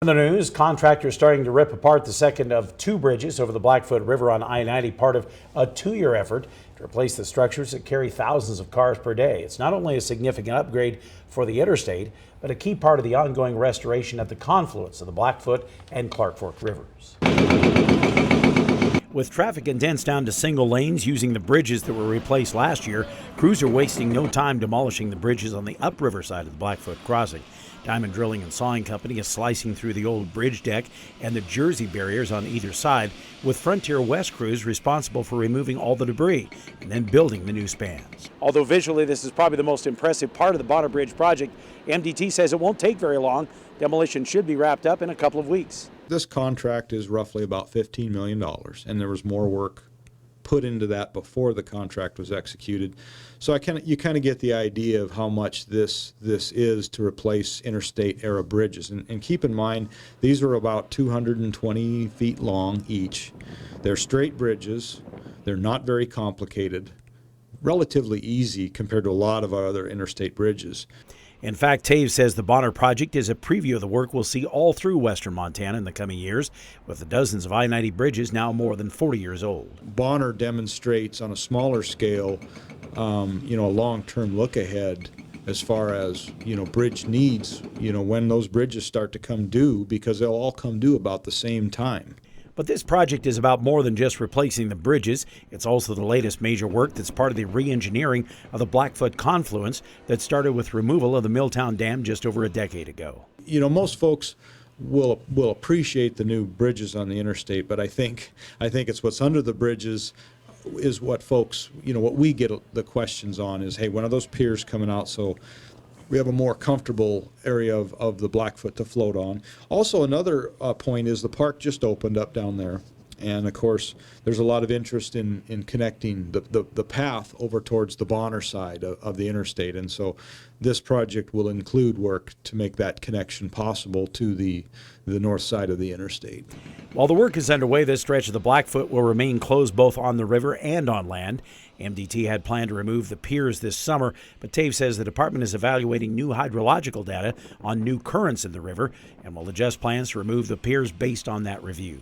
In the news, contractors starting to rip apart the second of two bridges over the Blackfoot River on I-90, part of a two-year effort to replace the structures that carry thousands of cars per day. It's not only a significant upgrade for the interstate, but a key part of the ongoing restoration at the confluence of the Blackfoot and Clark Fork rivers. With traffic condensed down to single lanes using the bridges that were replaced last year, crews are wasting no time demolishing the bridges on the upriver side of the Blackfoot crossing. Diamond Drilling and Sawing Company is slicing through the old bridge deck and the Jersey barriers on either side, with Frontier West crews responsible for removing all the debris and then building the new spans. Although visually this is probably the most impressive part of the Bonner Bridge project, MDT says it won't take very long. Demolition should be wrapped up in a couple of weeks. This contract is roughly about $15 million, and there was more work put into that before the contract was executed. So you kind of get the idea of how much this is to replace interstate era bridges. And keep in mind, these are about 220 feet long each. They're straight bridges. They're not very complicated, relatively easy compared to a lot of our other interstate bridges. In fact, Taves says the Bonner project is a preview of the work we'll see all through western Montana in the coming years, with the dozens of I-90 bridges now more than 40 years old. Bonner demonstrates on a smaller scale, a long-term look ahead as far as, bridge needs, when those bridges start to come due, because they'll all come due about the same time. But this project is about more than just replacing the bridges. It's also the latest major work that's part of the re-engineering of the Blackfoot confluence that started with removal of the Milltown Dam just over a decade ago. Most folks will appreciate the new bridges on the interstate, but I think it's what's under the bridges is what folks, what we get the questions on is, hey, when are those piers coming out so we have a more comfortable area of the Blackfoot to float on. Also, another point is the park just opened up down there. And of course, there's a lot of interest in connecting the path over towards the Bonner side of the interstate. And so this project will include work to make that connection possible to the north side of the interstate. While the work is underway, this stretch of the Blackfoot will remain closed both on the river and on land. MDT had planned to remove the piers this summer, but Taves says the department is evaluating new hydrological data on new currents in the river and will adjust plans to remove the piers based on that review.